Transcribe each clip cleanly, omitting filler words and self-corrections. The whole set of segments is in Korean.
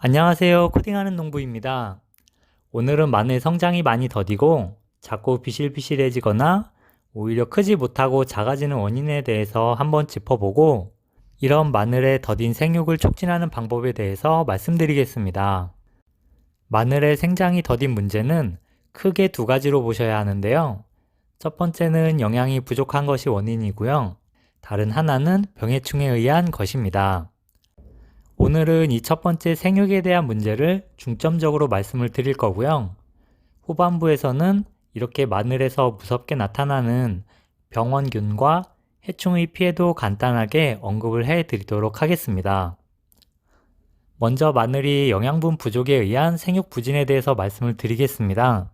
안녕하세요. 코딩하는 농부입니다. 오늘은 마늘 성장이 많이 더디고 자꾸 비실비실해지거나 오히려 크지 못하고 작아지는 원인에 대해서 한번 짚어보고 이런 마늘의 더딘 생육을 촉진하는 방법에 대해서 말씀드리겠습니다. 마늘의 생장이 더딘 문제는 크게 두 가지로 보셔야 하는데요. 첫 번째는 영양이 부족한 것이 원인이고요. 다른 하나는 병해충에 의한 것입니다. 오늘은 이 첫 번째 생육에 대한 문제를 중점적으로 말씀을 드릴 거고요. 후반부에서는 이렇게 마늘에서 무섭게 나타나는 병원균과 해충의 피해도 간단하게 언급을 해 드리도록 하겠습니다. 먼저 마늘이 영양분 부족에 의한 생육 부진에 대해서 말씀을 드리겠습니다.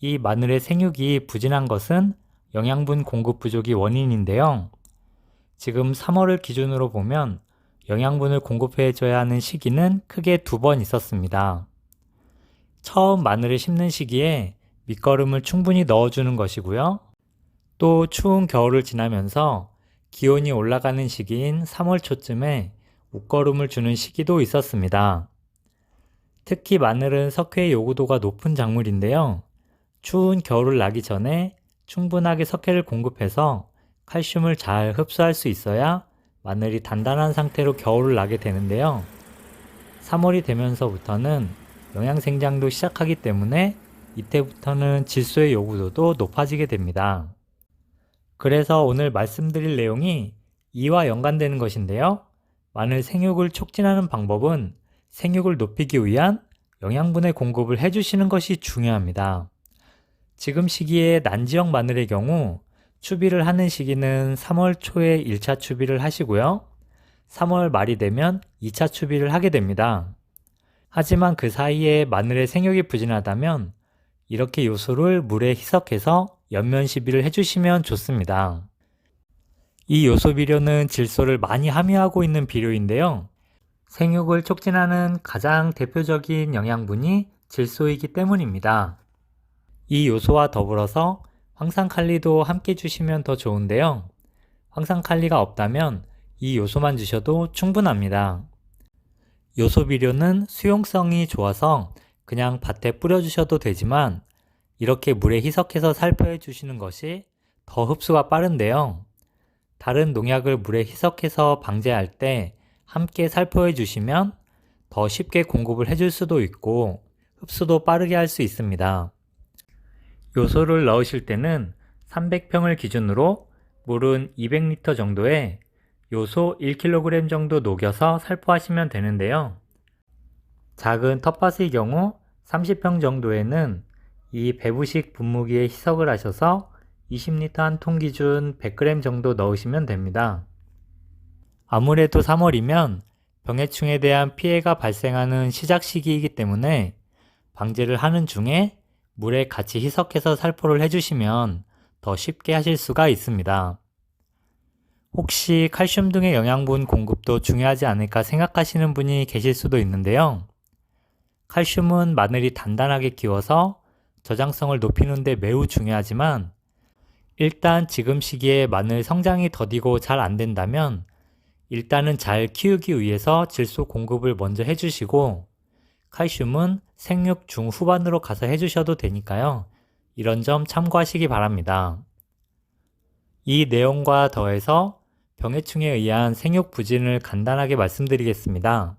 이 마늘의 생육이 부진한 것은 영양분 공급 부족이 원인인데요. 지금 3월을 기준으로 보면 영양분을 공급해줘야 하는 시기는 크게 두 번 있었습니다. 처음 마늘을 심는 시기에 밑거름을 충분히 넣어주는 것이고요. 또 추운 겨울을 지나면서 기온이 올라가는 시기인 3월 초쯤에 웃거름을 주는 시기도 있었습니다. 특히 마늘은 석회의 요구도가 높은 작물인데요. 추운 겨울을 나기 전에 충분하게 석회를 공급해서 칼슘을 잘 흡수할 수 있어야 마늘이 단단한 상태로 겨울을 나게 되는데요. 3월이 되면서부터는 영양생장도 시작하기 때문에 이때부터는 질소의 요구도도 높아지게 됩니다. 그래서 오늘 말씀드릴 내용이 이와 연관되는 것인데요. 마늘 생육을 촉진하는 방법은 생육을 높이기 위한 영양분의 공급을 해주시는 것이 중요합니다. 지금 시기에 난지형 마늘의 경우 추비를 하는 시기는 3월 초에 1차 추비를 하시고요. 3월 말이 되면 2차 추비를 하게 됩니다. 하지만 그 사이에 마늘의 생육이 부진하다면 이렇게 요소를 물에 희석해서 연면 시비를 해주시면 좋습니다. 이 요소 비료는 질소를 많이 함유하고 있는 비료인데요. 생육을 촉진하는 가장 대표적인 영양분이 질소이기 때문입니다. 이 요소와 더불어서 황산칼리도 함께 주시면 더 좋은데요. 황산칼리가 없다면 이 요소만 주셔도 충분합니다. 요소 비료는 수용성이 좋아서 그냥 밭에 뿌려주셔도 되지만 이렇게 물에 희석해서 살포해 주시는 것이 더 흡수가 빠른데요. 다른 농약을 물에 희석해서 방제할 때 함께 살포해 주시면 더 쉽게 공급을 해줄 수도 있고 흡수도 빠르게 할 수 있습니다. 요소를 넣으실 때는 300평을 기준으로 물은 200리터 정도에 요소 1kg 정도 녹여서 살포하시면 되는데요. 작은 텃밭의 경우 30평 정도에는 이 배부식 분무기에 희석을 하셔서 20리터 한 통 기준 100g 정도 넣으시면 됩니다. 아무래도 3월이면 병해충에 대한 피해가 발생하는 시작 시기이기 때문에 방제를 하는 중에 물에 같이 희석해서 살포를 해주시면 더 쉽게 하실 수가 있습니다. 혹시 칼슘 등의 영양분 공급도 중요하지 않을까 생각하시는 분이 계실 수도 있는데요. 칼슘은 마늘이 단단하게 키워서 저장성을 높이는 데 매우 중요하지만 일단 지금 시기에 마늘 성장이 더디고 잘 안 된다면 일단은 잘 키우기 위해서 질소 공급을 먼저 해주시고 칼슘은 생육 중후반으로 가서 해주셔도 되니까요. 이런 점 참고하시기 바랍니다. 이 내용과 더해서 병해충에 의한 생육 부진을 간단하게 말씀드리겠습니다.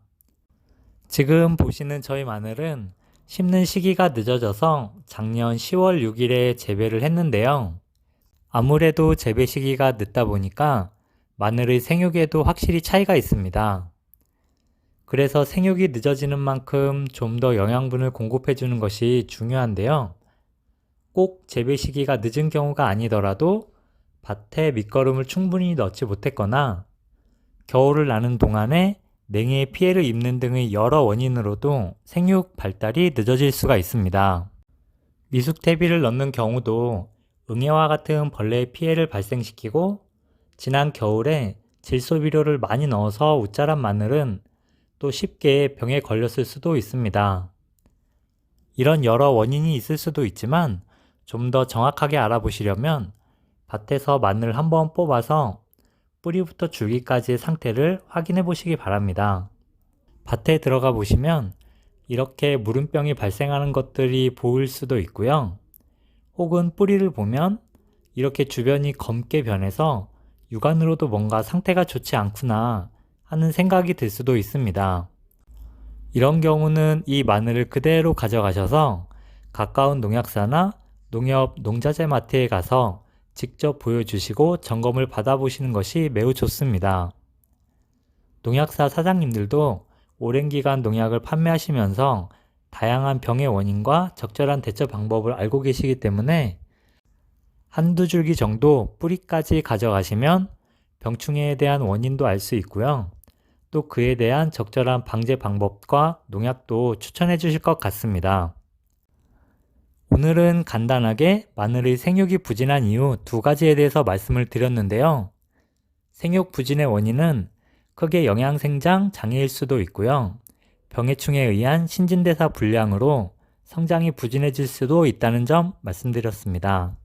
지금 보시는 저희 마늘은 심는 시기가 늦어져서 작년 10월 6일에 재배를 했는데요. 아무래도 재배 시기가 늦다 보니까 마늘의 생육에도 확실히 차이가 있습니다. 그래서 생육이 늦어지는 만큼 좀 더 영양분을 공급해 주는 것이 중요한데요. 꼭 재배 시기가 늦은 경우가 아니더라도 밭에 밑거름을 충분히 넣지 못했거나 겨울을 나는 동안에 냉해에 피해를 입는 등의 여러 원인으로도 생육 발달이 늦어질 수가 있습니다. 미숙태비를 넣는 경우도 응애와 같은 벌레의 피해를 발생시키고 지난 겨울에 질소 비료를 많이 넣어서 웃자란 마늘은 또 쉽게 병에 걸렸을 수도 있습니다. 이런 여러 원인이 있을 수도 있지만 좀 더 정확하게 알아보시려면 밭에서 마늘을 한번 뽑아서 뿌리부터 줄기까지의 상태를 확인해 보시기 바랍니다. 밭에 들어가 보시면 이렇게 물음병이 발생하는 것들이 보일 수도 있고요. 혹은 뿌리를 보면 이렇게 주변이 검게 변해서 육안으로도 뭔가 상태가 좋지 않구나 하는 생각이 들 수도 있습니다. 이런 경우는 이 마늘을 그대로 가져가셔서 가까운 농약사나 농협 농자재 마트에 가서 직접 보여주시고 점검을 받아보시는 것이 매우 좋습니다. 농약사 사장님들도 오랜 기간 농약을 판매하시면서 다양한 병의 원인과 적절한 대처 방법을 알고 계시기 때문에 한두 줄기 정도 뿌리까지 가져가시면 병충해에 대한 원인도 알 수 있고요. 또 그에 대한 적절한 방제 방법과 농약도 추천해 주실 것 같습니다. 오늘은 간단하게 마늘의 생육이 부진한 이유 두 가지에 대해서 말씀을 드렸는데요. 생육 부진의 원인은 크게 영양생장 장애일 수도 있고요. 병해충에 의한 신진대사 불량으로 성장이 부진해질 수도 있다는 점 말씀드렸습니다.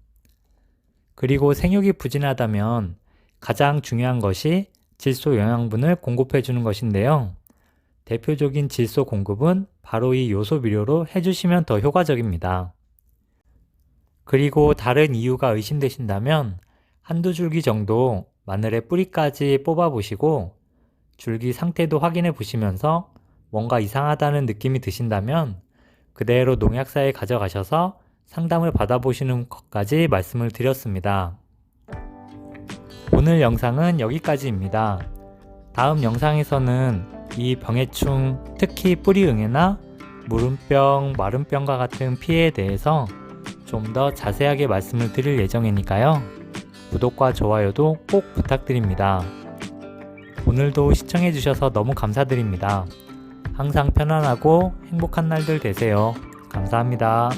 그리고 생육이 부진하다면 가장 중요한 것이 질소 영양분을 공급해 주는 것인데요. 대표적인 질소 공급은 바로 이 요소 비료로 해주시면 더 효과적입니다. 그리고 다른 이유가 의심되신다면 한두 줄기 정도 마늘의 뿌리까지 뽑아보시고 줄기 상태도 확인해 보시면서 뭔가 이상하다는 느낌이 드신다면 그대로 농약사에 가져가셔서 상담을 받아보시는 것까지 말씀을 드렸습니다. 오늘 영상은 여기까지입니다. 다음 영상에서는 이 병해충, 특히 뿌리응애나 물음병, 마름병과 같은 피해에 대해서 좀 더 자세하게 말씀을 드릴 예정이니까요. 구독과 좋아요도 꼭 부탁드립니다. 오늘도 시청해주셔서 너무 감사드립니다. 항상 편안하고 행복한 날들 되세요. 감사합니다.